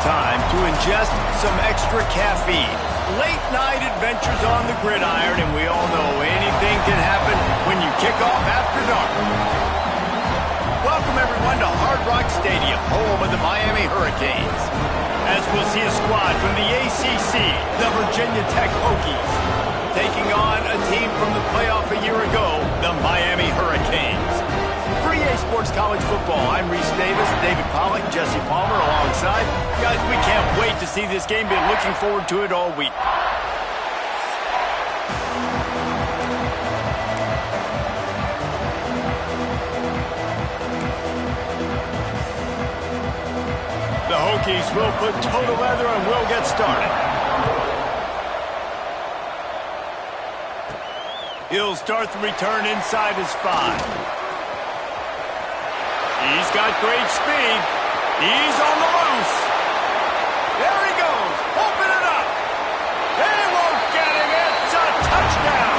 time to ingest some extra caffeine. Late night adventures on the gridiron, and we all know anything can happen when you kick off after dark. Welcome everyone to Hard Rock Stadium, home of the Miami Hurricanes. As we'll see a squad from the ACC, the Virginia Tech Hokies, taking on a team from the playoff a year ago, the Miami Hurricanes. For EA Sports College Football, I'm Reese Davis, David Pollack, Jesse Palmer alongside. Guys, we can't wait to see this game. Been looking forward to it all week. The Hokies will put toe to leather and we'll get started. He'll start the return inside his 5. He's got great speed. He's on the loose. There he goes. Open it up. They won't get him. It's a touchdown.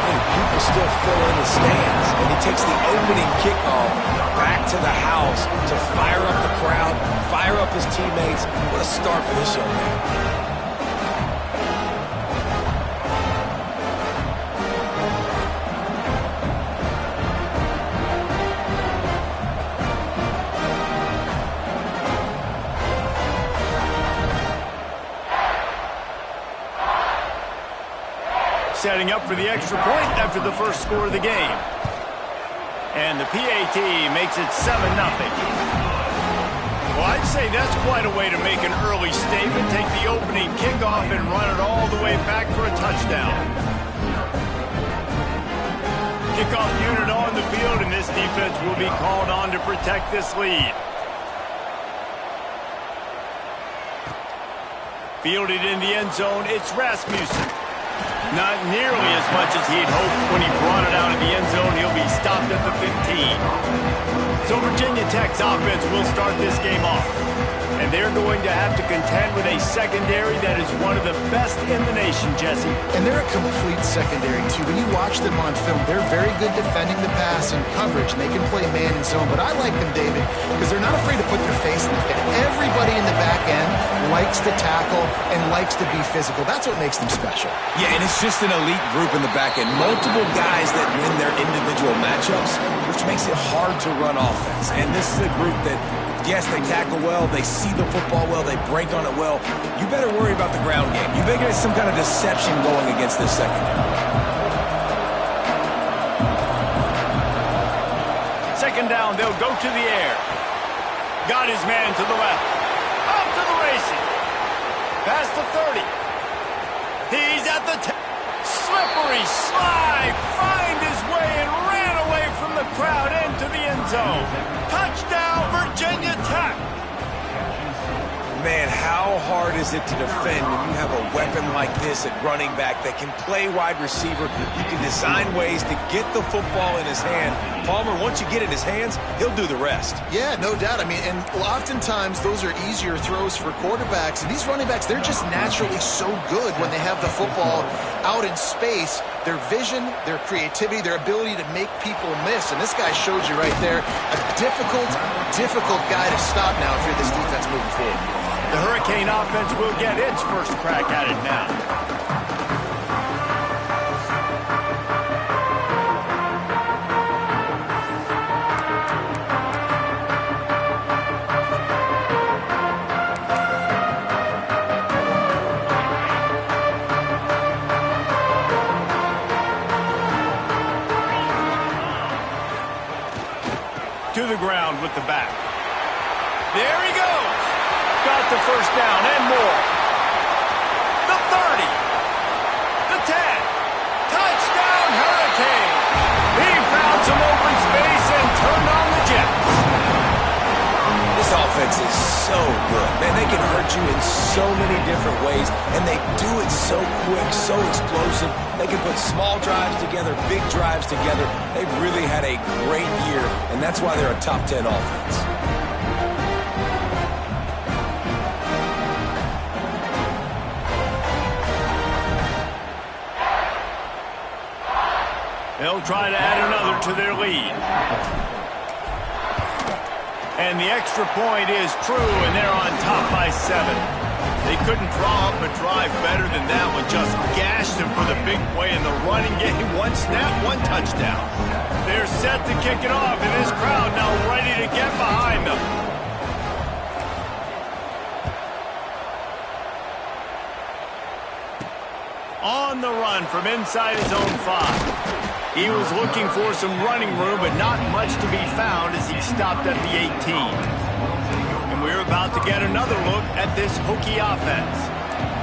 Hey, people still fill in the stands, and he takes the opening kickoff back to the house to fire up the crowd, fire up his teammates. What a start for this young man. Setting up for the extra point after the first score of the game. And the PAT makes it 7-0. Well, I'd say that's quite a way to make an early statement. Take the opening kickoff and run it all the way back for a touchdown. Kickoff unit on the field, and this defense will be called on to protect this lead. Fielded in the end zone, it's Rasmussen. Not nearly as much as he'd hoped when he brought it out of the end zone. He'll be stopped at the 15. So Virginia Tech's offense will start this game off. And they're going to have to contend with a secondary that is one of the best in the nation, Jesse. And they're a complete secondary, too. When you watch them on film, they're very good defending the pass and coverage, and they can play man and zone. But I like them, David, because they're not afraid to put their face in the fit. Everybody in the back end likes to tackle and likes to be physical. That's what makes them special. Yeah, and it's just an elite group in the back end. Multiple guys that win their individual matchups, which makes it hard to run offense. And this is a group that, yes, they tackle well, they see the football well, they break on it well. You better worry about the ground game. You better get some kind of deception going against this secondary. Second down, they'll go to the air. Got his man to the left. Off to the races. Past the 30. He's at the 10. Slippery slide. Find his way and ran away from the crowd into the end zone. Touchdown, Virginia Tech. Man, how hard is it to defend when you have a weapon like this at running back that can play wide receiver? You can design ways to get the football in his hand. Palmer, once you get it in his hands, he'll do the rest. Yeah, no doubt. I mean, and oftentimes those are easier throws for quarterbacks. And these running backs, they're just naturally so good when they have the football out in space. Their vision, their creativity, their ability to make people miss. And this guy showed you right there, a difficult guy to stop now if you're this defense moving forward. The Hurricane offense will get its first crack at it now. To the ground with the back. There he goes. Got the first down and more. The 30. The 10. Touchdown, Hurricane. He found some open space and turned on the Jets. This offense is so good. Man, they can hurt you in so many different ways, and they do it so quick, so explosive. They can put small drives together, big drives together. They've really had a great year, and that's why they're a top 10 offense. They'll try to add another to their lead. And the extra point is true, and they're on top by 7. They couldn't draw up a drive better than that one. Just gashed him for the big play in the running game. One snap, one touchdown. They're set to kick it off, and this crowd now ready to get behind them. On the run from inside his own 5. He was looking for some running room, but not much to be found as he stopped at the 18. And we're about to get another look at this Hokie offense.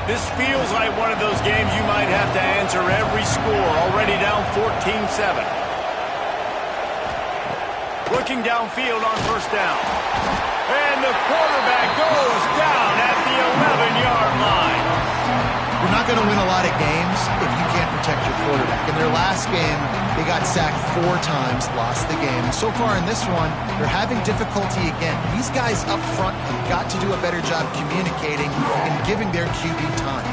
This feels like one of those games you might have to answer every score, already down 14-7. Looking downfield on first down. And the quarterback goes down at the 11-yard line. You're not going to win a lot of games if you can't protect your quarterback. In their last game, they got sacked 4 times, lost the game. And so far in this one, they're having difficulty again. These guys up front have got to do a better job communicating and giving their QB time.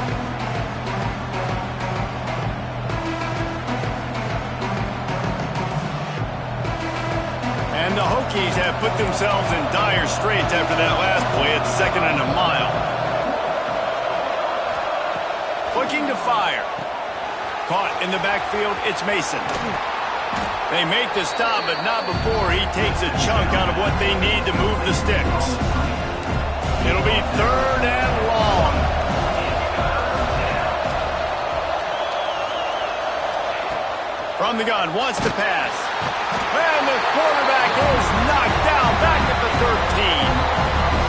And the Hokies have put themselves in dire straits after that last play at 2nd and a mile. Looking to fire. Caught in the backfield, it's Mason. They make the stop, but not before he takes a chunk out of what they need to move the sticks. It'll be 3rd and long. From the gun, wants to pass. And the quarterback is knocked down back at the 13.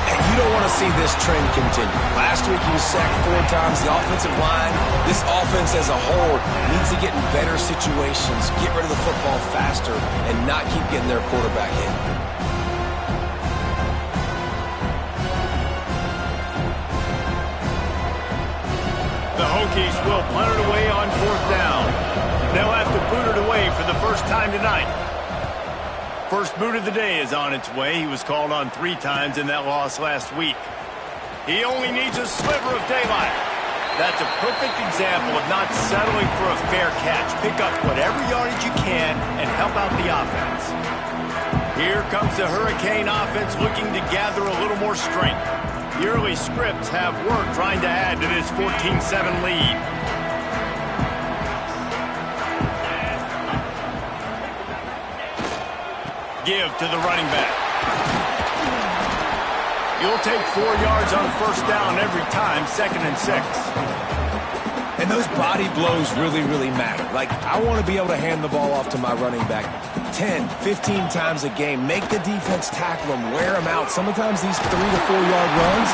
And you don't want to see this trend continue. Last week he was sacked 4 times. The offensive line, this offense as a whole, needs to get in better situations, get rid of the football faster, and not keep getting their quarterback hit. The Hokies will punt it away on 4th down. They'll have to boot it away for the first time tonight. First boot of the day is on its way. He was called on 3 times in that loss last week. He only needs a sliver of daylight. That's a perfect example of not settling for a fair catch. Pick up whatever yardage you can and help out the offense. Here comes the Hurricane offense looking to gather a little more strength. The early scripts have worked trying to add to this 14-7 lead. Give to the running back. You'll take 4 yards on first down every time, 2nd and 6. And those body blows really, really matter. Like, I want to be able to hand the ball off to my running back 10, 15 times a game. Make the defense tackle them, wear them out. Sometimes these 3 to 4 yard runs,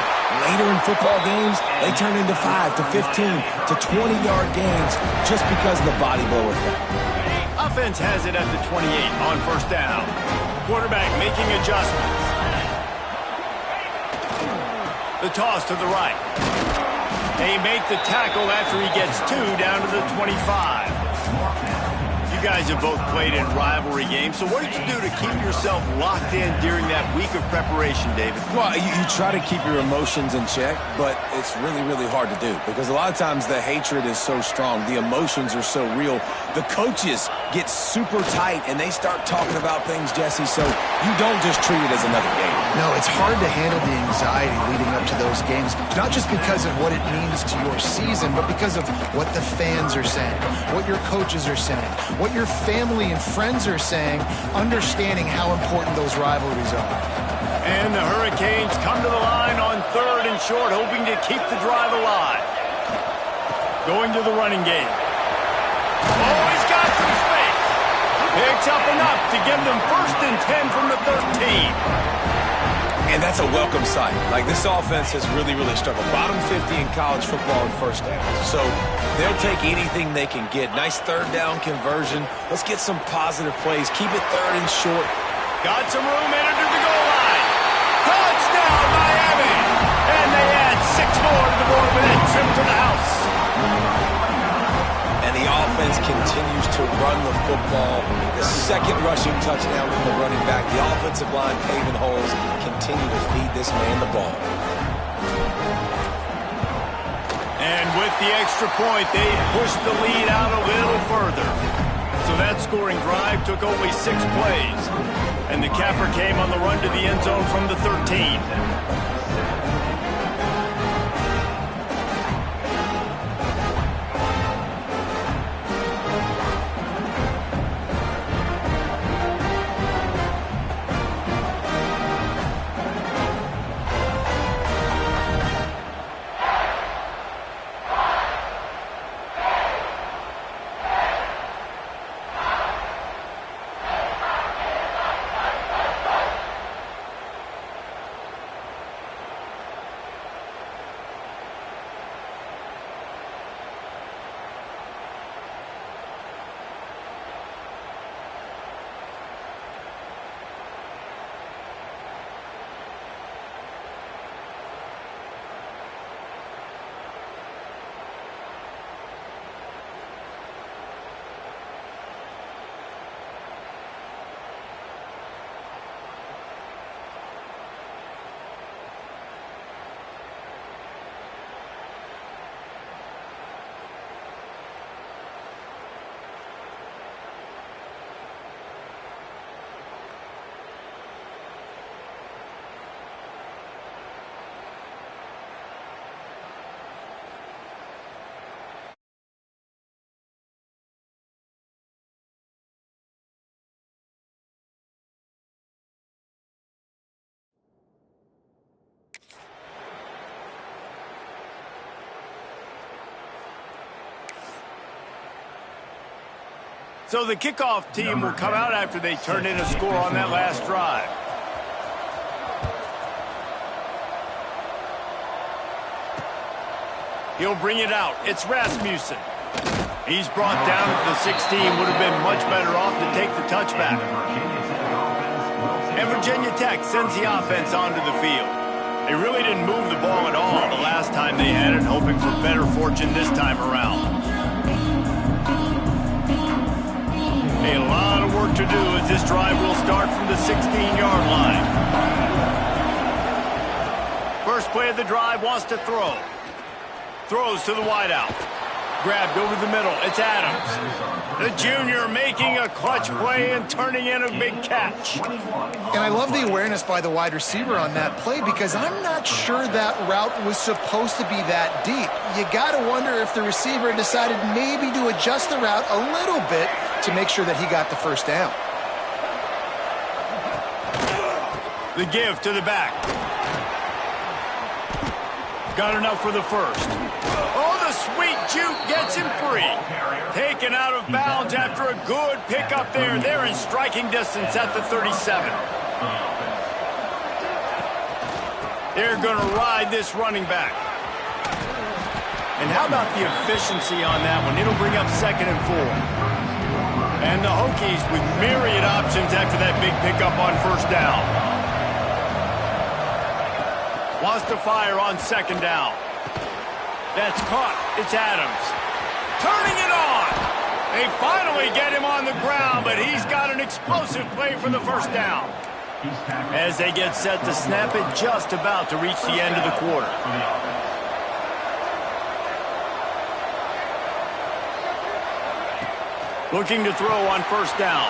later in football games, they turn into 5 to 15 to 20-yard gains just because of the body blow effect. Offense has it at the 28 on first down. Quarterback making adjustments. The toss to the right. They make the tackle after he gets 2 down to the 25. You guys have both played in rivalry games, so what did you do to keep yourself locked in during that week of preparation, David? Well, you try to keep your emotions in check, but it's really, really hard to do because a lot of times the hatred is so strong. The emotions are so real. The coaches get super tight, and they start talking about things, Jesse, so you don't just treat it as another game. No, it's hard to handle the anxiety leading up to those games, not just because of what it means to your season, but because of what the fans are saying, what your coaches are saying, what your family and friends are saying, understanding how important those rivalries are. And the Hurricanes come to the line on 3rd and short, hoping to keep the drive alive. Going to the running game. Oh, he's got some space. Picks up enough to give them 1st and 10 from the 13. And that's a welcome sight. Like, this offense has really, really struggled. Bottom 50 in college football in first downs. So they'll take anything they can get. Nice 3rd down conversion. Let's get some positive plays. Keep it 3rd and short. Got some room, entered to the goal line. Touchdown, Miami! And they add 6 more to the board with that trip to the house. And the offense continues to run the football. The 2nd rushing touchdown from the running back. The offensive line paving holes. Continue to feed this man the ball. And with the extra point, they pushed the lead out a little further. So that scoring drive took only 6 plays. And the capper came on the run to the end zone from the 13. So the kickoff team will come out after they turn in a score on that last drive. He'll bring it out. It's Rasmussen. He's brought down at the 16. Would have been much better off to take the touchback. And Virginia Tech sends the offense onto the field. They really didn't move the ball at all the last time they had it, hoping for better fortune this time around. A lot of work to do as this drive will start from the 16-yard line. First play of the drive, wants to throw. Throws to the wideout. Grabbed over the middle. It's Adams. The junior making a clutch play and turning in a big catch. And I love the awareness by the wide receiver on that play because I'm not sure that route was supposed to be that deep. You got to wonder if the receiver decided maybe to adjust the route a little bit to make sure that he got the first down. The give to the back. Got enough for the first. Oh, the sweet juke gets him free. Taken out of bounds after a good pickup there. They're in striking distance at the 37. They're going to ride this running back. And how about the efficiency on that one? It'll bring up 2nd and 4. And the Hokies with myriad options after that big pickup on first down. Wants to fire on 2nd down. That's caught. It's Adams. Turning it on. They finally get him on the ground, but he's got an explosive play for the first down. As they get set to snap it, just about to reach the end of the quarter. Looking to throw on first down.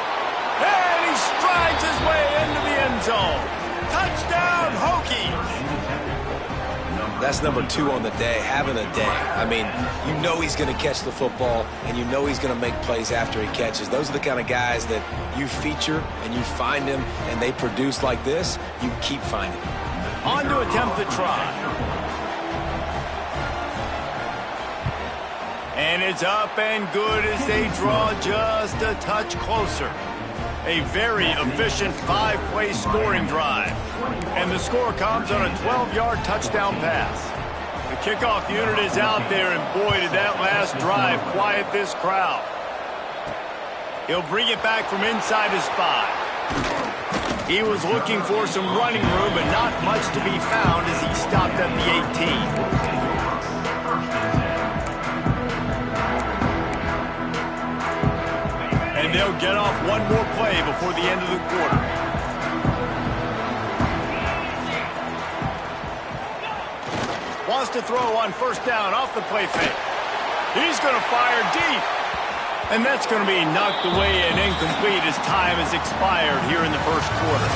And he strides his way into the end zone. Touchdown, Hokies! That's number 2 on the day, having a day. I mean, you know he's going to catch the football, and you know he's going to make plays after he catches. Those are the kind of guys that you feature, and you find them, and they produce like this, you keep finding them. On to attempt the try. And it's up and good as they draw just a touch closer. A very efficient 5-play scoring drive. And the score comes on a 12-yard touchdown pass. The kickoff unit is out there, and boy, did that last drive quiet this crowd. He'll bring it back from inside his 5. He was looking for some running room, but not much to be found as he stopped at the 18. And they'll get off one more play before the end of the quarter. Wants to throw on first down off the play fake. He's going to fire deep. And that's going to be knocked away and incomplete as time has expired here in the first quarter.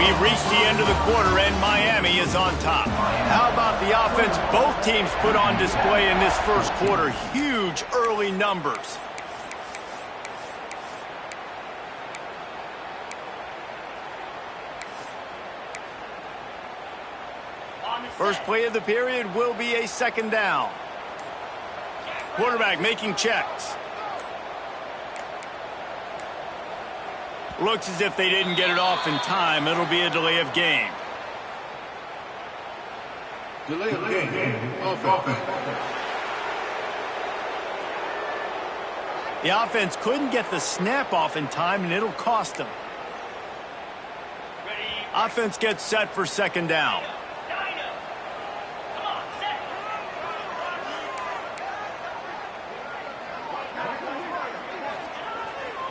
We've reached the end of the quarter, and Miami is on top. How about the offense both teams put on display in this first quarter? Huge early numbers. First play of the period will be a second down. Quarterback making checks. Looks as if they didn't get it off in time. It'll be a delay of game. Delay of game. Offense. The offense couldn't get the snap off in time, and it'll cost them. Offense gets set for second down.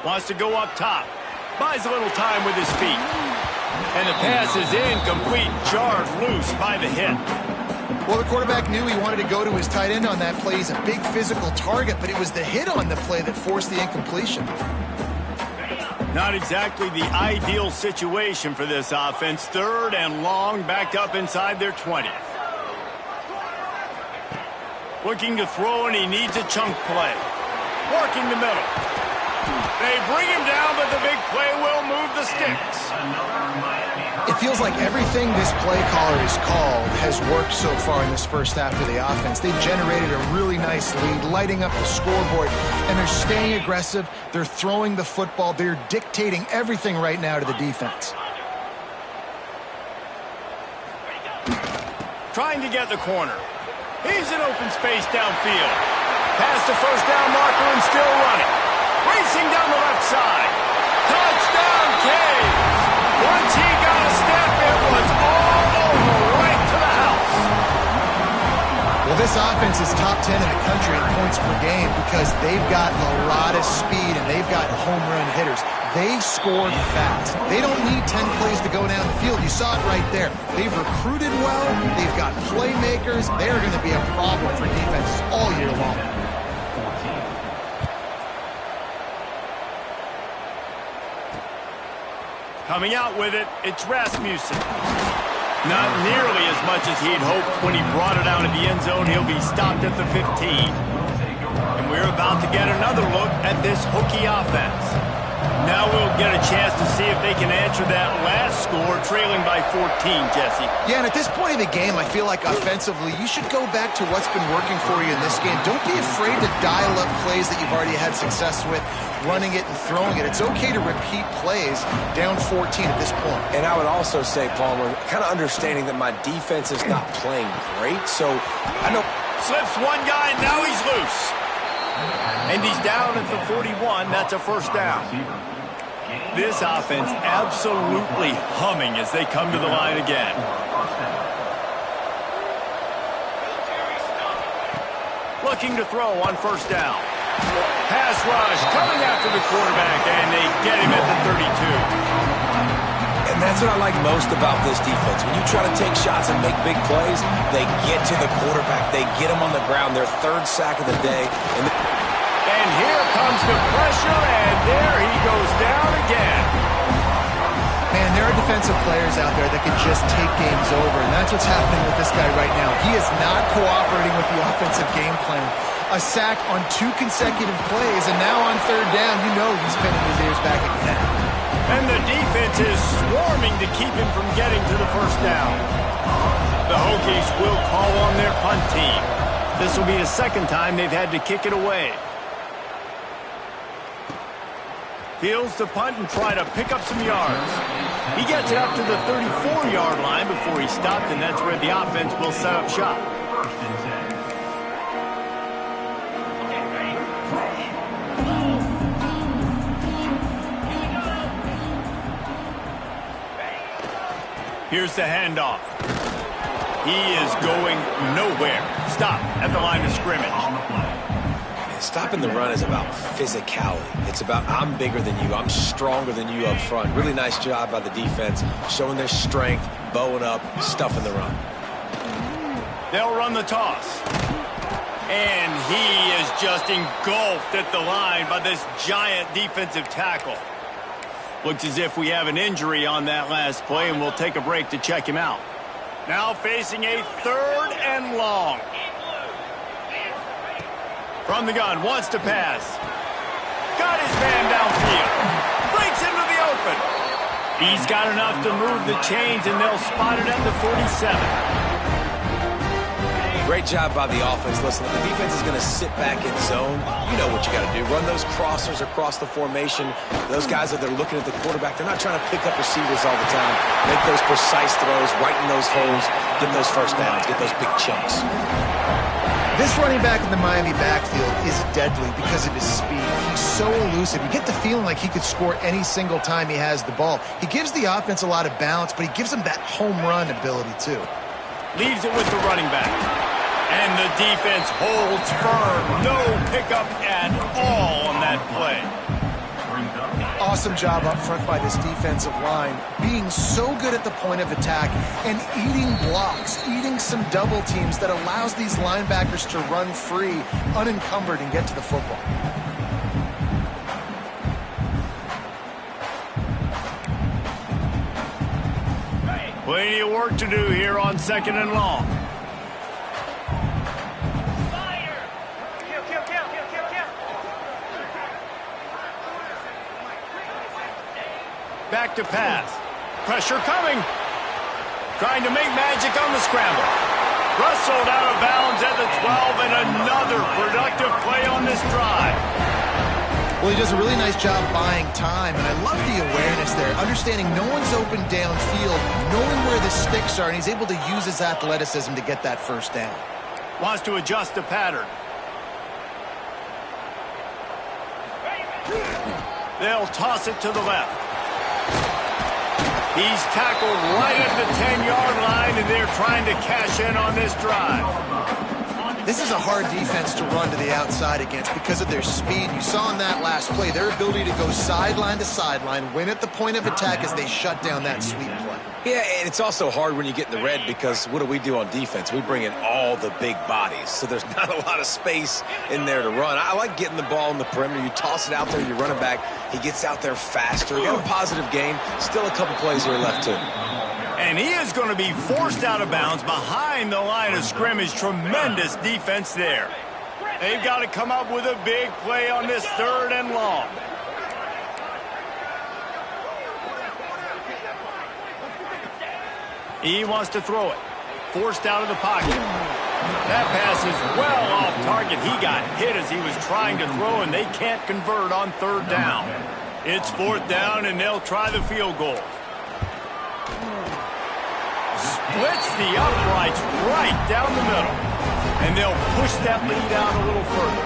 Wants to go up top. Buys a little time with his feet. And the pass is incomplete. Jarred loose by the hit. Well, the quarterback knew he wanted to go to his tight end on that play. He's a big physical target, but it was the hit on the play that forced the incompletion. Not exactly the ideal situation for this offense. Third and long, backed up inside their 20. Looking to throw, and he needs a chunk play. Working the middle. They bring him down, but the big play will move the sticks. It feels like everything this play caller has called has worked so far in this first half of the offense. They've generated a really nice lead, lighting up the scoreboard, and they're staying aggressive. They're throwing the football. They're dictating everything right now to the defense. Trying to get the corner. He's in open space downfield. Past the first down marker and still running. Racing down the left side. Touchdown, Caves. Once he got a step, it was all over, right to the house. Well, this offense is top 10 in the country in points per game because they've got a lot of speed and they've got home run hitters. They score fast. They don't need 10 plays to go down the field. You saw it right there. They've recruited well. They've got playmakers. They're going to be a problem for defenses all year long. Coming out with it, it's Rasmussen. Not nearly as much as he'd hoped when he brought it out of the end zone. He'll be stopped at the 15. And we're about to get another look at this Hokie offense. Now we'll get a chance to see if they can answer that last score, trailing by 14, Jesse. Yeah, and at this point in the game, I feel like offensively, you should go back to what's been working for you in this game. Don't be afraid to dial up plays that you've already had success with, running it and throwing it. It's okay to repeat plays down 14 at this point. And I would also say, Palmer, kind of understanding that my defense is not playing great, so I know... Slips one guy, and now he's loose. And he's down at the 41. That's a first down. This offense absolutely humming as they come to the line again. Looking to throw on first down. Pass rush coming after the quarterback, and they get him at the 32. And that's what I like most about this defense. When you try to take shots and make big plays, they get to the quarterback. They get him on the ground. Their third sack of the day. And here comes the pressure, and there he goes down again. Man, there are defensive players out there that can just take games over, and that's what's happening with this guy right now. He is not cooperating with the offensive game plan. A sack on 2 consecutive plays, and now on third down, you know he's pinning his ears back again. And the defense is swarming to keep him from getting to the first down. The Hokies will call on their punt team. This will be the second time they've had to kick it away. Fields to punt and try to pick up some yards. He gets it up to the 34-yard line before he stopped, and that's where the offense will set up shop. Here's the handoff. He is going nowhere. Stop at the line of scrimmage. Stopping the run is about physicality. It's about I'm bigger than you. I'm stronger than you up front. Really nice job by the defense, showing their strength, bowing up, stuffing the run. They'll run the toss. And he is just engulfed at the line by this giant defensive tackle. Looks as if we have an injury on that last play, and we'll take a break to check him out. Now facing a 3rd and long. From the gun, wants to pass. Got his man downfield. Breaks into the open. He's got enough to move the chains, and they'll spot it at the 47. Great job by the offense. Listen, if the defense is going to sit back in zone, you know what you got to do. Run those crossers across the formation. Those guys that they're looking at the quarterback, they're not trying to pick up receivers all the time. Make those precise throws, right in those holes, get those first downs, get those big chunks. This running back in the Miami backfield is deadly because of his speed. He's so elusive. You get the feeling like he could score any single time he has the ball. He gives the offense a lot of balance, but he gives them that home run ability too. Leaves it with the running back. And the defense holds firm. No pickup at all on that play. Awesome job up front by this defensive line, being so good at the point of attack and eating blocks, eating some double teams that allows these linebackers to run free, unencumbered, and get to the football. Plenty of work to do here on 2nd and long. Back to pass. Pressure coming. Trying to make magic on the scramble. Rustled out of bounds at the 12, and another productive play on this drive. Well, he does a really nice job buying time, and I love the awareness there, understanding no one's open downfield, knowing where the sticks are, and he's able to use his athleticism to get that first down. Wants to adjust the pattern. They'll toss it to the left. He's tackled right at the 10-yard line, and they're trying to cash in on this drive. This is a hard defense to run to the outside against because of their speed. You saw in that last play their ability to go sideline to sideline, win at the point of attack as they shut down that sweep play. Yeah, and it's also hard when you get in the red because what do on defense? We bring in all the big bodies, so there's not a lot of space in there to run. I like getting the ball in the perimeter. You toss it out there, you run it back. He gets out there faster. We got a positive game. Still a couple plays here left, too. And he is going to be forced out of bounds behind the line of scrimmage. Tremendous defense there. They've got to come up with a big play on this 3rd and long. He wants to throw it. Forced out of the pocket. That pass is well off target. He got hit as he was trying to throw, and they can't convert on 3rd down. It's 4th down, and they'll try the field goal. Splits the uprights right down the middle. And they'll push that lead out a little further.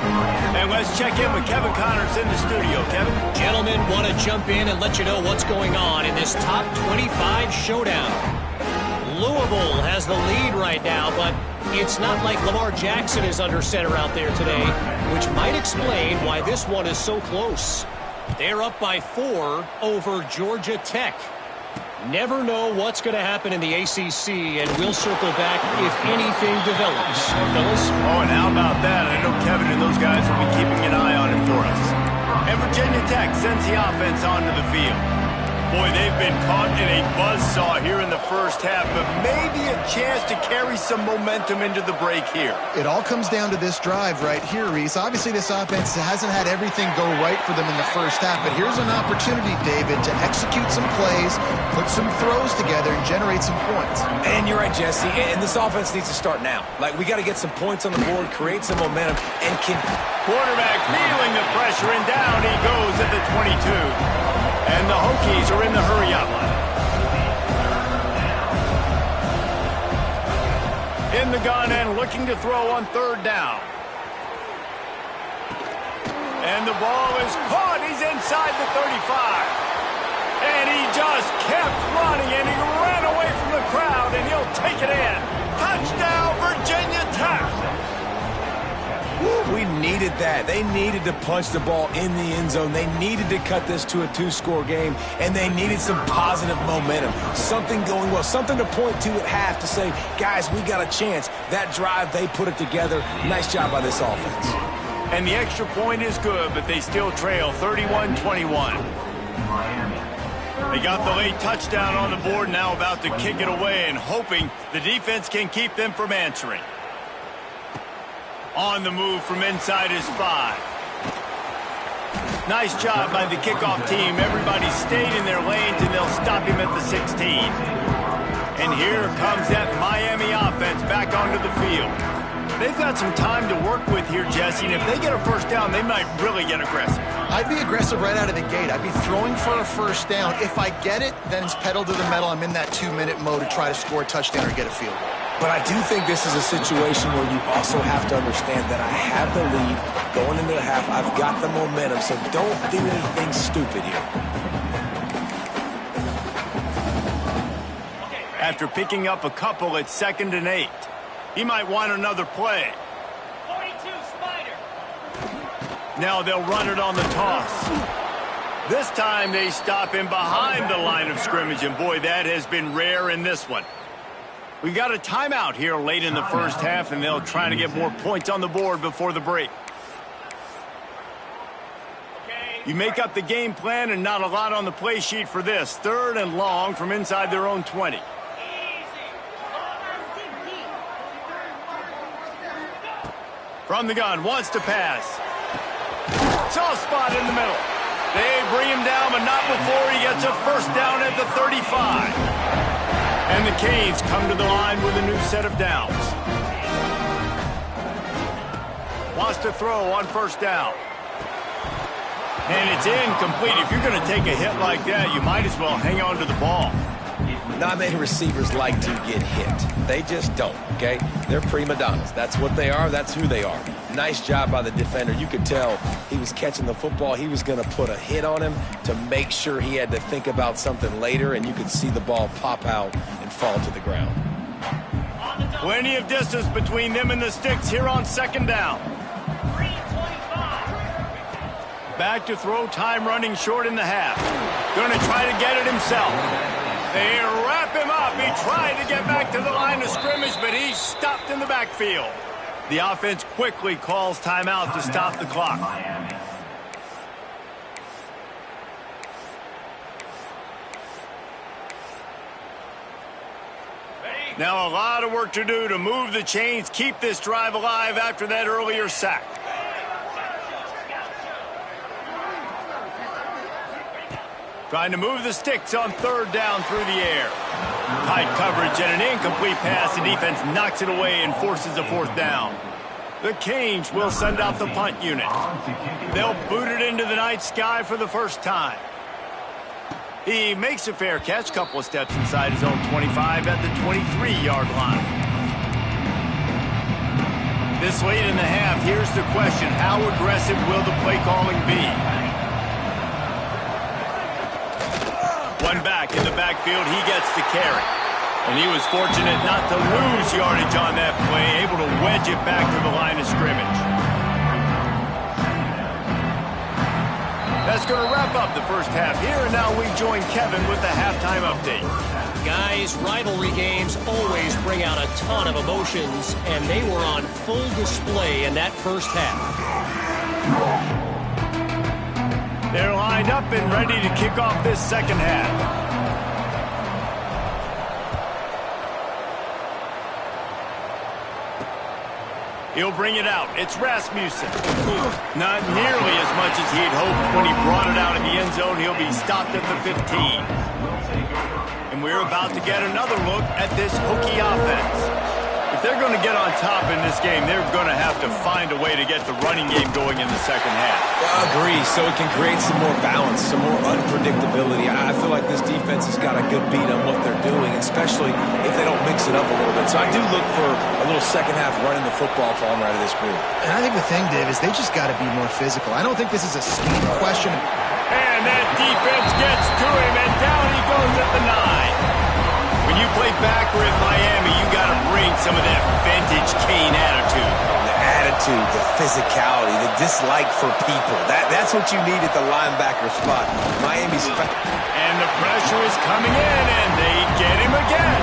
And let's check in with Kevin Connors in the studio. Kevin? Gentlemen, want to jump in and let you know what's going on in this top 25 showdown. Louisville has the lead right now, but it's not like Lamar Jackson is under center out there today, which might explain why this one is so close. They're up by 4 over Georgia Tech. Never know what's going to happen in the ACC, and we'll circle back if anything develops. Fellas? Oh, and how about that? I know Kevin and those guys will be keeping an eye on it for us. And Virginia Tech sends the offense onto the field. Boy, they've been caught in a buzzsaw here in the first half, but maybe a chance to carry some momentum into the break here. It all comes down to this drive right here, Reese. Obviously, this offense hasn't had everything go right for them in the first half, but here's an opportunity, David, to execute some plays, put some throws together, and generate some points. And you're right, Jesse, and this offense needs to start now. Like, we got to get some points on the board, create some momentum, and can... Quarterback feeling the pressure, and down he goes at the 22. And the Hokies are in the hurry-up. In the gun and looking to throw on 3rd down. And the ball is caught. He's inside the 35. And he just kept running, and he ran away from the crowd, and he'll take it in. Touchdown, Virginia Tech. We needed needed that. They needed to punch the ball in the end zone. They needed to cut this to a 2-score game, and they needed some positive momentum, something going well, something to point to at half to say, guys, we got a chance. That drive, they put it together. Nice job by this offense. And the extra point is good, but they still trail 31-21. They got the late touchdown on the board, now about to kick it away and hoping the defense can keep them from answering. On the move from inside his 5. Nice job by the kickoff team. Everybody stayed in their lanes, and they'll stop him at the 16. And here comes that Miami offense back onto the field. They've got some time to work with here, Jesse, and if they get a first down, they might really get aggressive. I'd be aggressive right out of the gate. I'd be throwing for a first down. If I get it, then it's pedal to the metal. I'm in that 2-minute mode to try to score a touchdown or get a field goal. But I do think this is a situation where you also have to understand that I have the lead going into the half. I've got the momentum, so don't do anything stupid here. After picking up a couple at 2nd and 8. He might want another play. 42 Spider. Now they'll run it on the toss. This time they stop him behind the line of scrimmage, and boy, that has been rare in this one. We got a timeout here late in the first half, and they'll try to get more points on the board before the break. You make up the game plan and not a lot on the play sheet for this. 3rd and long from inside their own 20. From the gun, wants to pass. Soft spot in the middle. They bring him down, but not before he gets a first down at the 35. And the Canes come to the line with a new set of downs. Wants to throw on first down. And it's incomplete. If you're going to take a hit like that, you might as well hang on to the ball. Not many receivers like to get hit. They just don't, okay? They're prima donnas. That's what they are. That's who they are. Nice job by the defender. You could tell he was catching the football. He was going to put a hit on him to make sure he had to think about something later, and you could see the ball pop out and fall to the ground. Plenty of distance between them and the sticks here on 2nd down. Back to throw, time running short in the half. Going to try to get it himself. They wrap him up. He tried to get back to the line of scrimmage, but he's stopped in the backfield. The offense quickly calls timeout to stop the clock. Now a lot of work to do to move the chains, keep this drive alive after that earlier sack. Trying to move the sticks on 3rd down through the air. Tight coverage and an incomplete pass. The defense knocks it away and forces a 4th down. The Canes will send out the punt unit. They'll boot it into the night sky for the first time. He makes a fair catch, couple of steps inside his own 25 at the 23-yard line. This late in the half, here's the question. How aggressive will the play calling be? One back in the backfield, he gets the carry. And he was fortunate not to lose yardage on that play, able to wedge it back to the line of scrimmage. That's going to wrap up the first half here, and now we join Kevin with the halftime update. Guys, rivalry games always bring out a ton of emotions, and they were on full display in that first half. They're lined up and ready to kick off this second half. He'll bring it out. It's Rasmussen. Not nearly as much as he'd hoped when he brought it out in the end zone. He'll be stopped at the 15. And we're about to get another look at this Hokie offense. If they're going to get on top in this game, they're going to have to find a way to get the running game going in the second half. I agree, so it can create some more balance, some more unpredictability. I feel like this defense has got a good beat on what they're doing, especially if they don't mix it up a little bit. So I do look for a little second half running the football from right of this group. And I think the thing, Dave, is they just got to be more physical. I don't think this is a speed question. And that defense gets to him, and down he goes at the 9. When you play backer in Miami, you got to bring some of that vintage Kane attitude. The attitude, the physicality, the dislike for people. That's what you need at the linebacker spot. Miami's... And the pressure is coming in, and they get him again.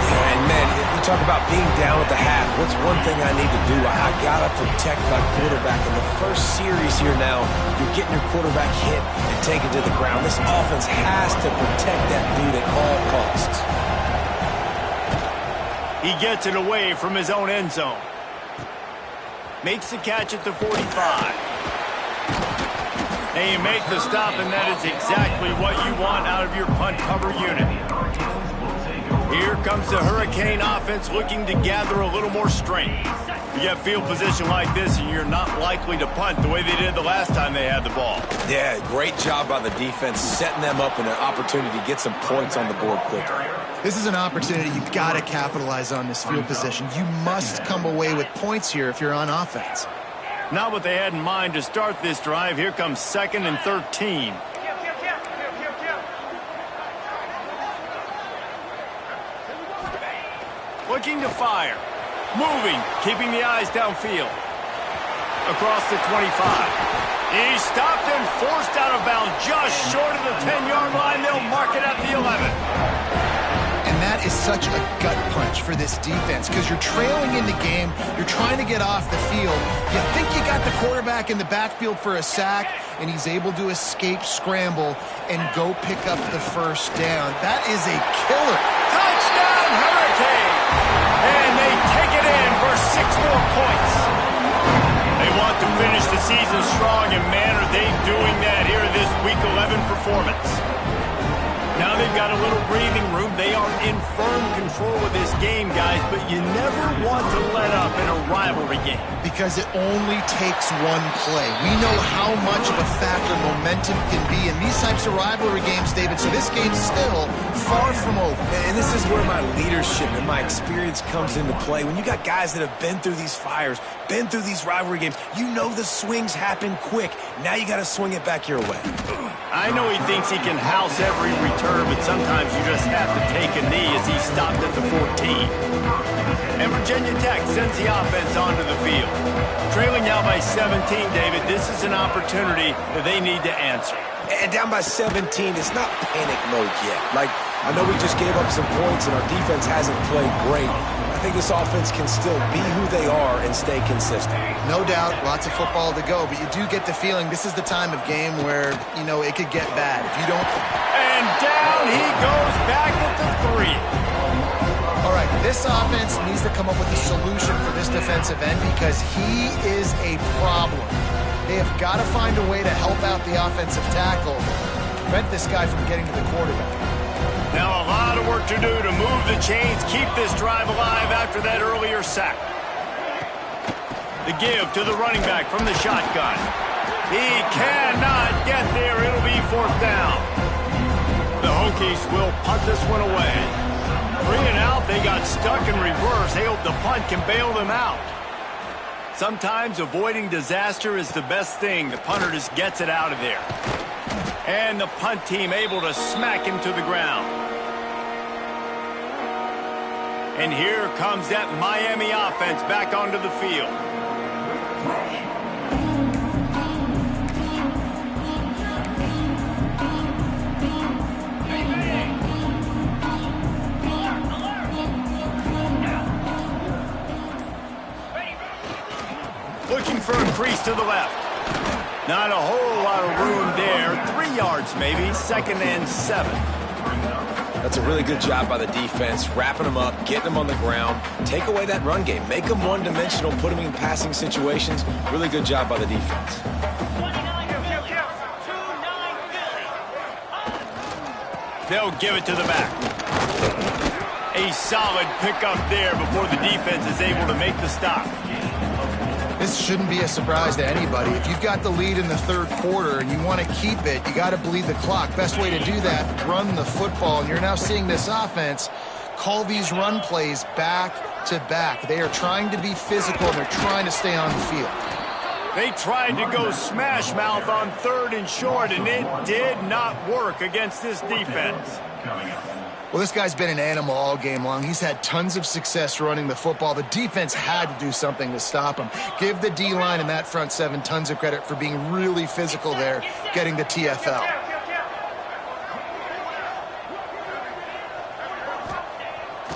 Yeah, and man, you talk about being down at the half. What's one thing I need to do? I got to protect my quarterback. In the first series here now, you're getting your quarterback hit and taken to the ground. This offense has to protect that dude at all costs. He gets it away from his own end zone. Makes the catch at the 45. And you make the stop, and that is exactly what you want out of your punt cover unit. Here comes the Hurricane offense looking to gather a little more strength. You get field position like this, and you're not likely to punt the way they did the last time they had the ball. Yeah, great job by the defense, setting them up in an opportunity to get some points on the board quickly. This is an opportunity you've got to capitalize on this field position. You must come away with points here if you're on offense. Not what they had in mind to start this drive. Here comes 2nd and 13. Looking to fire. Moving, keeping the eyes downfield. Across the 25. He's stopped and forced out of bounds just short of the 10-yard line. They'll mark it at the 11. And that is such a gut punch for this defense because you're trailing in the game. You're trying to get off the field. You think you got the quarterback in the backfield for a sack, and he's able to escape scramble and go pick up the first down. That is a killer. Touchdown, Hurricane! And they take it in for 6 more points. They want to finish the season strong, and man, are they doing that here in this Week 11 performance. Now they've got a little breathing room. They are in firm control of this game, guys, but you never want to let up in a rivalry game. Because it only takes one play. We know how much of a factor momentum can be in these types of rivalry games, David, so this game's still far from over. And this is where my leadership and my experience comes into play. When you got guys that have been through these fires, been through these rivalry games, you know the swings happen quick. Now you got to swing it back your way. I know he thinks he can house every return, but sometimes you just have to take a knee as he stopped at the 14. And Virginia Tech sends the offense onto the field. Trailing now by 17, David, this is an opportunity that they need to answer. And down by 17, it's not panic mode yet. Like, I know we just gave up some points and our defense hasn't played great. I think this offense can still be who they are and stay consistent. No doubt, lots of football to go, but you do get the feeling this is the time of game where, you know, it could get bad. If you don't... And down he goes back at the 3. All right, this offense needs to come up with a solution for this defensive end because he is a problem. They have got to find a way to help out the offensive tackle, prevent this guy from getting to the quarterback. Now a lot of work to do to move the chains, keep this drive alive after that earlier sack. The give to the running back from the shotgun. He cannot get there. It'll be 4th down. The Hokies will punt this one away. 3 and out. They got stuck in reverse. They hope the punt can bail them out. Sometimes avoiding disaster is the best thing. The punter just gets it out of there. And the punt team able to smack him to the ground. And here comes that Miami offense back onto the field. Looking for a crease to the left. Not a whole lot of room there. 3 yards maybe. 2nd and 7. That's a really good job by the defense, wrapping them up, getting them on the ground. Take away that run game. Make them one-dimensional, put them in passing situations. Really good job by the defense. They'll give it to the back. A solid pickup there before the defense is able to make the stop. This shouldn't be a surprise to anybody. If you've got the lead in the 3rd quarter and you want to keep it, you got to bleed the clock. Best way to do that, run the football. And you're now seeing this offense call these run plays back to back. They are trying to be physical, and they're trying to stay on the field. They tried to go smash mouth on 3rd and short, and it did not work against this defense. Well, this guy's been an animal all game long. He's had tons of success running the football. The defense had to do something to stop him. Give the D-line and that front seven tons of credit for being really physical there, getting the TFL.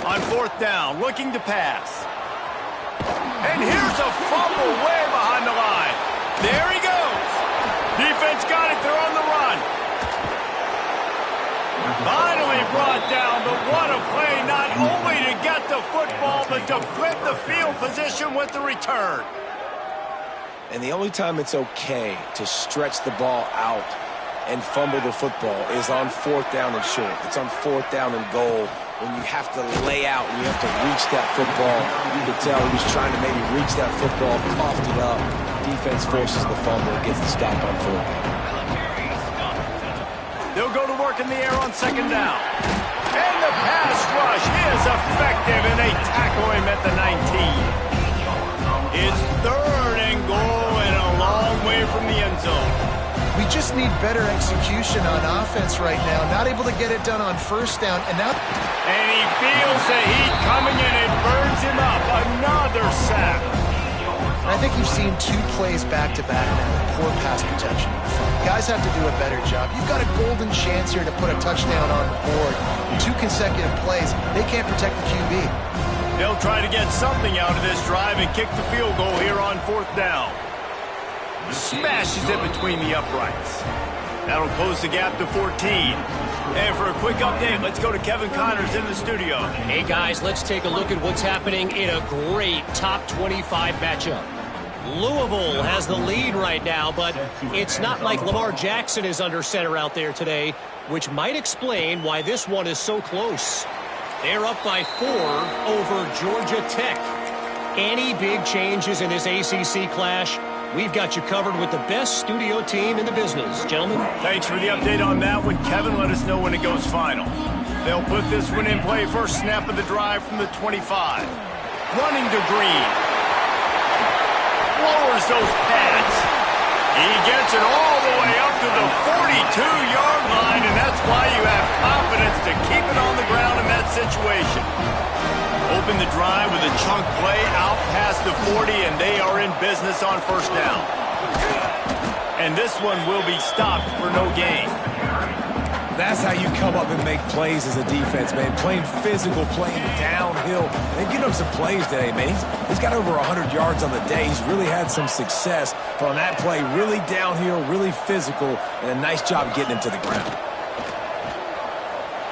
On fourth down, looking to pass. And here's a fumble way behind the line. There he goes. Defense got it. They're on the run. Finally brought down, but what a play, not only to get the football, but to flip the field position with the return. And the only time it's okay to stretch the ball out and fumble the football is on fourth down and short. It's on fourth down and goal when you have to lay out and you have to reach that football. You could tell he was trying to maybe reach that football, coughed it up. Defense forces the fumble, gets the stop on fourth down. They'll go to work in the air on second down. And the pass rush is effective, and they tackle him at the 19. It's third and goal and a long way from the end zone. We just need better execution on offense right now. Not able to get it done on first down. And now... And he feels the heat coming, and it burns him up. Another sack. I think you've seen two plays back-to-back now with poor pass protection. Guys have to do a better job. You've got a golden chance here to put a touchdown on the board. Two consecutive plays. They can't protect the QB. They'll try to get something out of this drive and kick the field goal here on fourth down. Smashes it between the uprights. That'll close the gap to 14. And for a quick update, let's go to Kevin Connors in the studio. Hey, guys, let's take a look at what's happening in a great top 25 matchup. Louisville has the lead right now, but it's not like Lamar Jackson is under center out there today, which might explain why this one is so close. They're up by 4 over Georgia Tech. Any big changes in this ACC clash? We've got you covered with the best studio team in the business. Gentlemen. Thanks for the update on that one. Kevin, let us know when it goes final. They'll put this one in play. First snap of the drive from the 25. Running to Green. Lowers those pads. He gets it all the way up to the 42-yard line, and that's why you have confidence to keep it on the ground in that situation. Open the drive with a chunk play out past the 40, and they are in business on first down. And this one will be stopped for no gain. That's how you come up and make plays as a defense, man. Playing physical, playing downhill. They've given him some plays today, man. He's got over 100 yards on the day. He's really had some success. But on that play, really downhill, really physical, and a nice job getting him to the ground.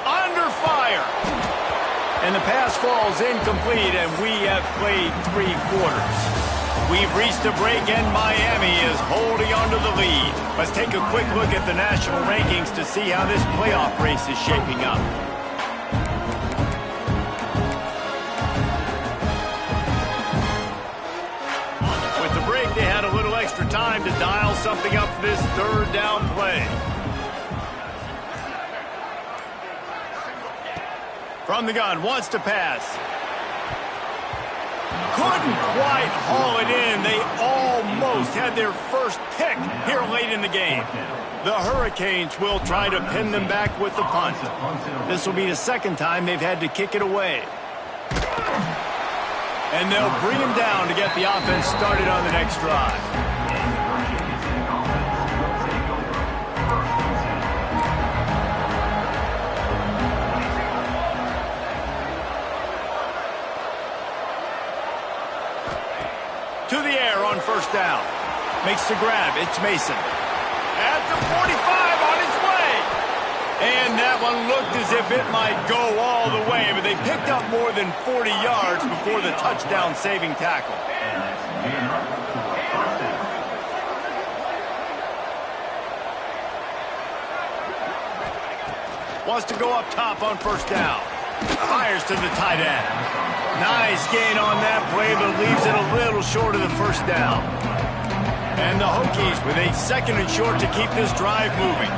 Under fire. And the pass falls incomplete, and we have played 3 quarters. We've reached a break, and Miami is holding on to the lead. Let's take a quick look at the national rankings to see how this playoff race is shaping up. With the break, they had a little extra time to dial something up for this third down play. From the gun, wants to pass. Couldn't quite haul it in. They almost had their first pick here late in the game. The Hurricanes will try to pin them back with the punt. This will be the second time they've had to kick it away. And they'll bring him down to get the offense started on the next drive. To the air on first down. Makes the grab. It's Mason. At the 45 on his way. And that one looked as if it might go all the way, but they picked up more than 40 yards before the touchdown-saving tackle. Wants to go up top on first down. Fires to the tight end. Nice gain on that play, but leaves it a little short of the first down. And the Hokies with a second and short to keep this drive moving.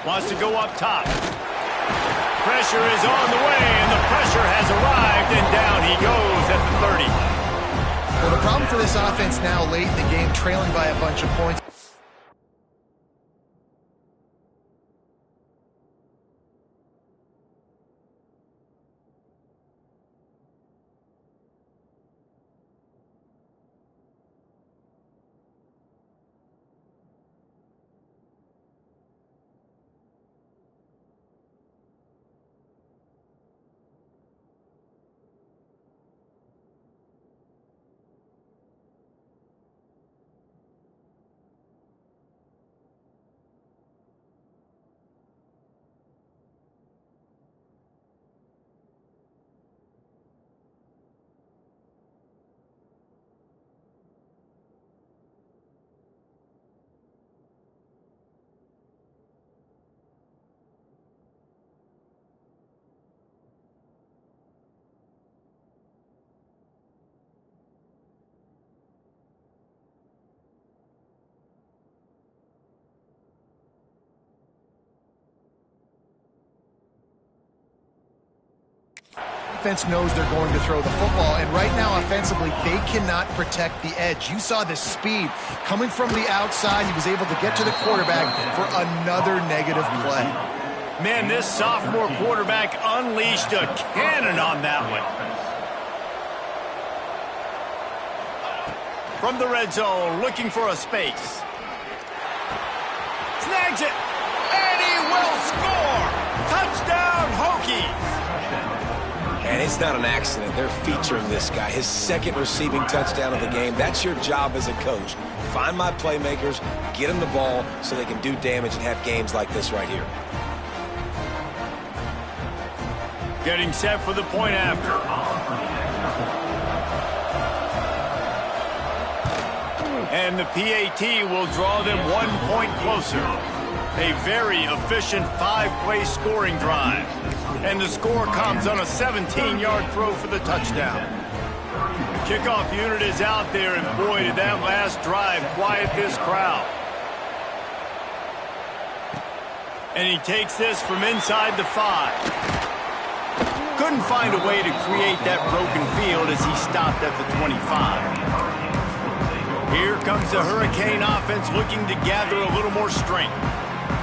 Wants to go up top. Pressure is on the way, and the pressure has arrived, and down he goes at the 30. Well, the problem for this offense now late in the game, trailing by a bunch of points. defense knows they're going to throw the football, and right now, offensively, they cannot protect the edge. You saw the speed coming from the outside. He was able to get to the quarterback for another negative play. Man, this sophomore quarterback unleashed a cannon on that one. From the red zone, looking for a space. Snags it, and he will score! Touchdown, Hokies! And it's not an accident. They're featuring this guy. His second receiving touchdown of the game. That's your job as a coach. Find my playmakers, get them the ball so they can do damage and have games like this right here. Getting set for the point after. And the PAT will draw them 1 point closer. A very efficient 5-play scoring drive. And the score comes on a 17-yard throw for the touchdown. The kickoff unit is out there, and boy, did that last drive quiet this crowd. And he takes this from inside the 5. Couldn't find a way to create that broken field as he stopped at the 25. Here comes the Hurricane offense looking to gather a little more strength.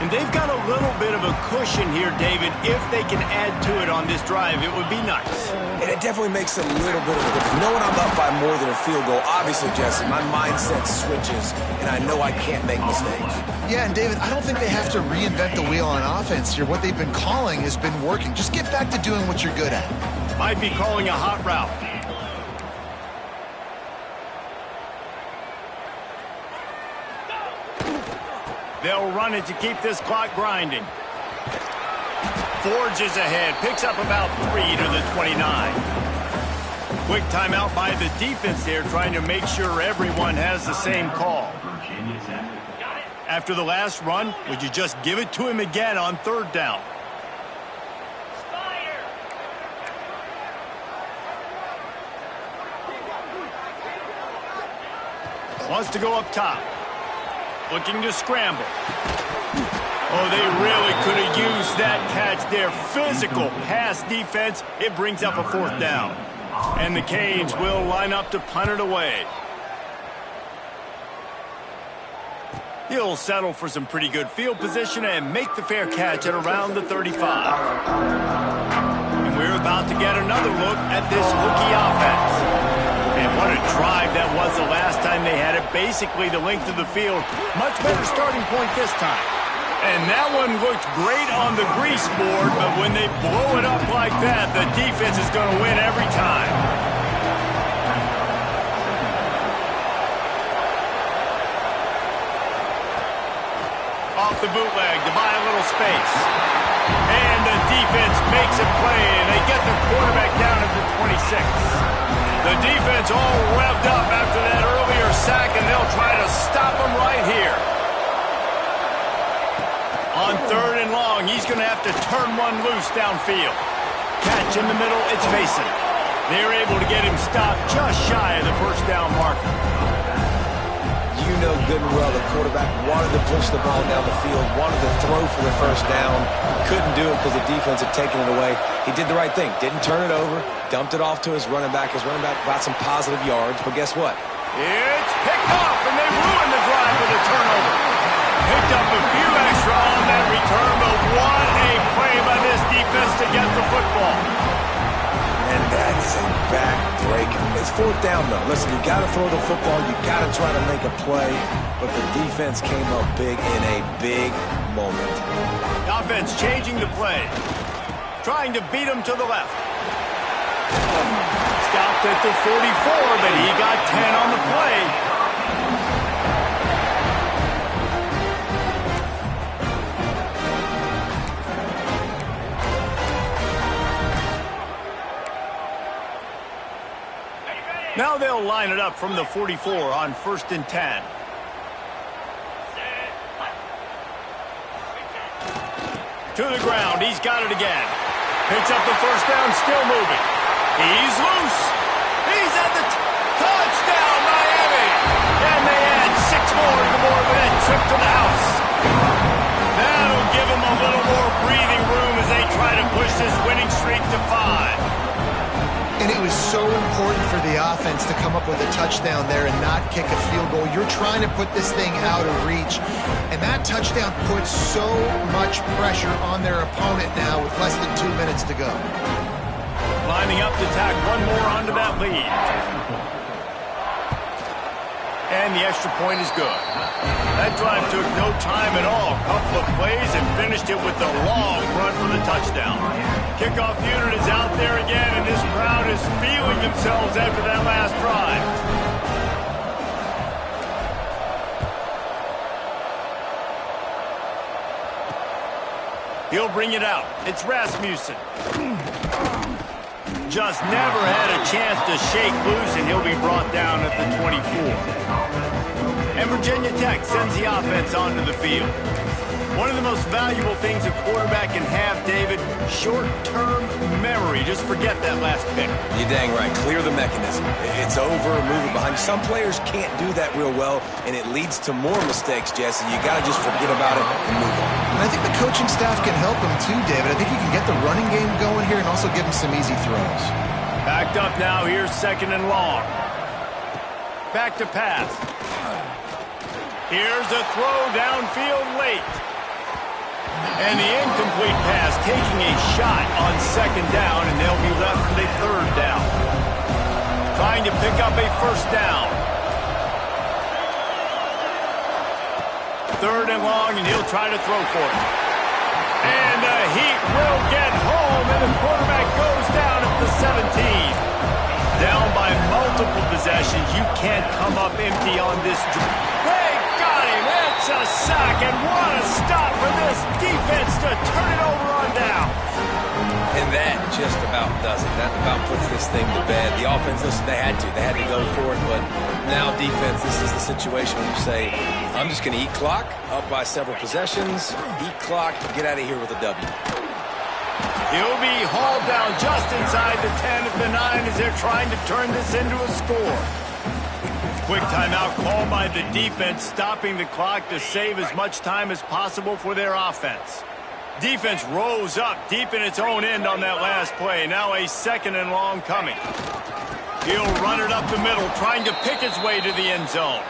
And they've got a little bit of a cushion here, David. If they can add to it on this drive, it would be nice. And it definitely makes a little bit of a difference. Knowing I'm up by more than a field goal, obviously, Jesse, my mindset switches, and I know I can't make mistakes. Yeah, and David, I don't think they have to reinvent the wheel on offense here. What they've been calling has been working. Just get back to doing what you're good at. Might be calling a hot route. They'll run it to keep this clock grinding. Forges ahead, picks up about 3 to the 29. Quick timeout by the defense there, trying to make sure everyone has the same call. After the last run, would you just give it to him again on 3rd down? Wants to go up top. Looking to scramble. Oh, they really could have used that catch there. Physical pass defense. It brings up a 4th down. And the Canes will line up to punt it away. He'll settle for some pretty good field position and make the fair catch at around the 35. And we're about to get another look at this Hokie offense. And what a drive that was the last time they had it. Basically the length of the field. Much better starting point this time. And that one looked great on the grease board, but when they blow it up like that, the defense is going to win every time. Off the bootleg to buy a little space. And the defense makes a play, and they get their quarterback down at the 26. The defense all revved up after that earlier sack, and they'll try to stop them right here. On 3rd and long, he's going to have to turn one loose downfield. Catch in the middle, it's Mason. They're able to get him stopped just shy of the 1st down marker. You know good and well the quarterback wanted to push the ball down the field, wanted to throw for the 1st down. Couldn't do it because the defense had taken it away. He did the right thing. Didn't turn it over. Dumped it off to his running back. His running back got some positive yards. But guess what? It's picked off, and they ruined the drive with a turnover. Picked up a few extra on that return, but what a play by this defense to get the football. And that is a back-breaker. It's 4th down, though. Listen, you got to throw the football. You got to try to make a play. But the defense came up big in a big moment. The offense changing the play. Trying to beat him to the left. Stopped at the 44, but he got 10 on the play. Now they'll line it up from the 44 on 1st and 10. To the ground, he's got it again. Picks up the 1st down, still moving. He's loose. He's at the touchdown, Miami. And they add 6 more to the board with that trip to the house. That'll give them a little more breathing room as they try to push this winning streak to 5. And it was so important for the offense to come up with a touchdown there and not kick a field goal. You're trying to put this thing out of reach, and that touchdown puts so much pressure on their opponent now with less than 2 minutes to go. Lining up to tack one more onto that lead. And the extra point is good. That drive took no time at all. Couple of plays and finished it with a long run for the touchdown. Kickoff unit is out there again, and this crowd is feeling themselves after that last drive. He'll bring it out. It's Rasmussen. Just never had a chance to shake loose, and he'll be brought down at the 24. And Virginia Tech sends the offense onto the field. One of the most valuable things a quarterback can have, David, short-term memory. Just forget that last pick. You're dang right. Clear the mechanism. It's over, move it behind. Some players can't do that real well, and it leads to more mistakes, Jesse. You got to just forget about it and move on. And I think the coaching staff can help him too, David. I think he can get the running game going here and also give him some easy throws. Backed up now. Here's 2nd and long. Back to pass. Here's a throw downfield late. And the incomplete pass taking a shot on 2nd down, and they'll be left with a 3rd down. Trying to pick up a 1st down. 3rd and long, and he'll try to throw for it. And the Heat will get home, and the quarterback goes down at the 17. Down by multiple possessions. You can't come up empty on this drive. It's a sack, and what a stop for this defense to turn it over on down. And that just about does it. That about puts this thing to bed. The offense, listen, they had to go for it, but now defense, this is the situation where you say, I'm just going to eat clock, up by several possessions, eat clock, get out of here with a W. He'll be hauled down just inside the 10 at the 9 as they're trying to turn this into a score. Quick timeout called by the defense, stopping the clock to save as much time as possible for their offense. Defense rose up deep in its own end on that last play. Now a 2nd and long coming. He'll run it up the middle, trying to pick his way to the end zone.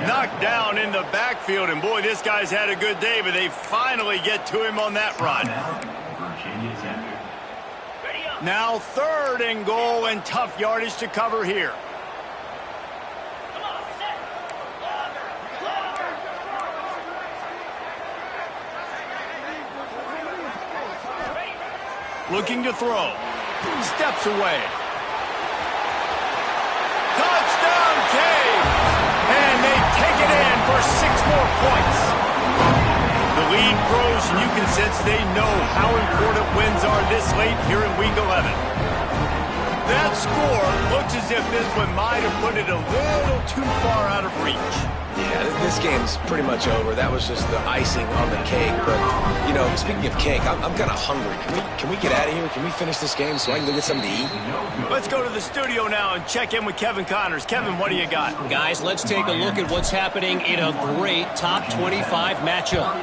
Knocked down in the backfield, and boy, this guy's had a good day, but they finally get to him on that run. Now 3rd and goal, and tough yardage to cover here. Looking to throw. Steps away. Touchdown, Cave! And they take it in for 6 more points. The lead grows, and you can sense they know how important wins are this late here in Week 11. That score looks as if this one might have put it a little too far out of reach. Yeah, this game's pretty much over. That was just the icing on the cake. But, you know, speaking of cake, I'm kind of hungry. Can we get out of here? Can we finish this game so I can go get something to eat? Let's go to the studio now and check in with Kevin Connors. Kevin, what do you got? Guys, let's take a look at what's happening in a great top 25 matchup.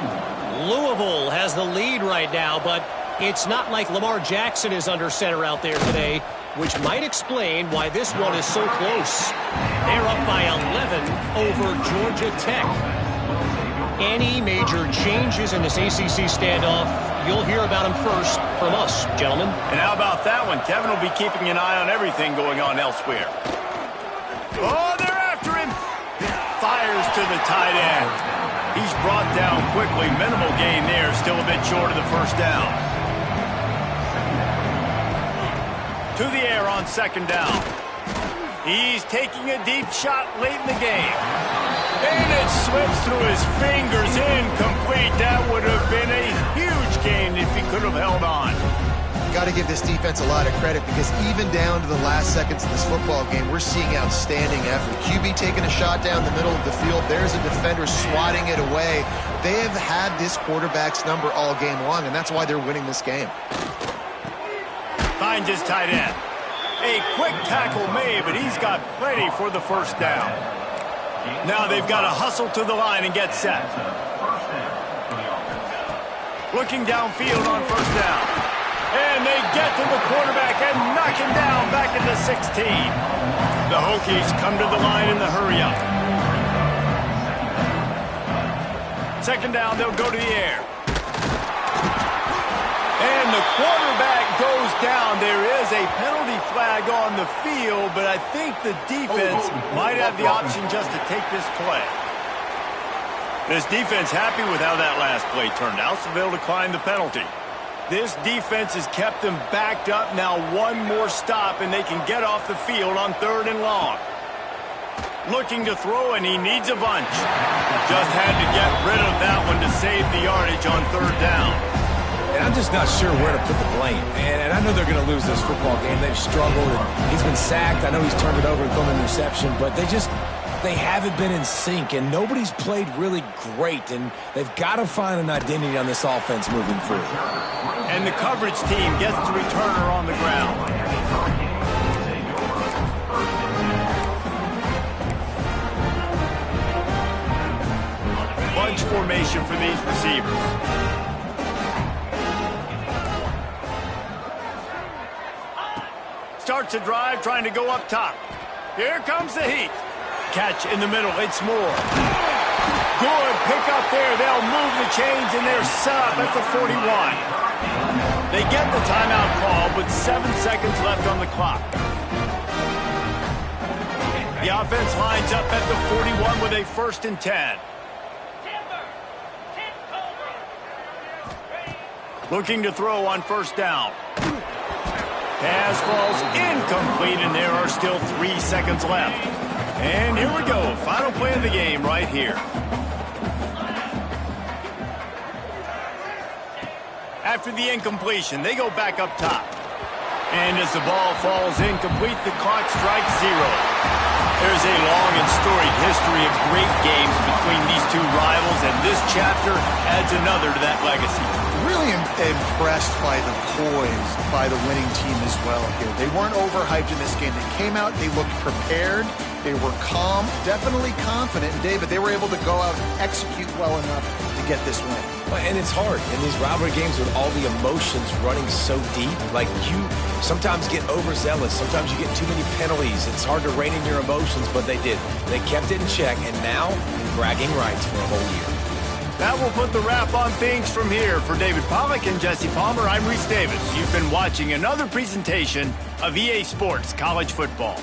Louisville has the lead right now, but it's not like Lamar Jackson is under center out there today, which might explain why this one is so close. They're up by 11 over Georgia Tech. Any major changes in this ACC standoff, you'll hear about them first from us, gentlemen. And how about that one? Kevin will be keeping an eye on everything going on elsewhere. Oh, they're after him. Fires to the tight end. He's brought down quickly. Minimal gain there. Still a bit short of the 1st down. To the air on 2nd down. He's taking a deep shot late in the game. And it slips through his fingers, incomplete. That would have been a huge gain if he could have held on. Got to give this defense a lot of credit because even down to the last seconds of this football game, we're seeing outstanding effort. QB taking a shot down the middle of the field. There's a defender swatting it away. They have had this quarterback's number all game long, and that's why they're winning this game. Finds his tight end. A quick tackle made, but he's got plenty for the 1st down. Now they've got to hustle to the line and get set. Looking downfield on 1st down. And they get to the quarterback, and tracking down back at the 16. The Hokies come to the line in the hurry-up. Second down, they'll go to the air. And the quarterback goes down. There is a penalty flag on the field, but I think the defense might have the option just to take this play. This defense happy with how that last play turned out, so they'll decline the penalty. This defense has kept them backed up. Now one more stop, and they can get off the field on 3rd and long. Looking to throw, and he needs a bunch. Just had to get rid of that one to save the yardage on 3rd down. And I'm just not sure where to put the blame. And I know they're going to lose this football game. They've struggled, and he's been sacked. I know he's turned it over and thrown an interception, but they haven't been in sync, and nobody's played really great, and they've got to find an identity on this offense moving forward. And the coverage team gets the returner on the ground. Bunch formation for these receivers. Starts a drive trying to go up top. Here comes the heat. Catch in the middle. It's Moore. Good pick up there. They'll move the chains, and they're set up at the 41. They get the timeout call with 7 seconds left on the clock. The offense lines up at the 41 with a 1st and 10. Looking to throw on 1st down. Pass falls incomplete, and there are still 3 seconds left. And here we go. Final play of the game right here. After the incompletion, they go back up top. And as the ball falls incomplete, the clock strikes 0. There's a long and storied history of great games between these two rivals, and this chapter adds another to that legacy. Really impressed by the poise by the winning team as well here. They weren't overhyped in this game. They came out, they looked prepared, they were calm, definitely confident. And David, they were able to go out and execute well enough to get this win. And it's hard in these rivalry games with all the emotions running so deep. Like, you sometimes get overzealous. Sometimes you get too many penalties. It's hard to rein in your emotions, but they did. They kept it in check, and now bragging rights for a whole year. That will put the wrap on things from here. For David Pollack and Jesse Palmer, I'm Reese Davis. You've been watching another presentation of EA Sports College Football.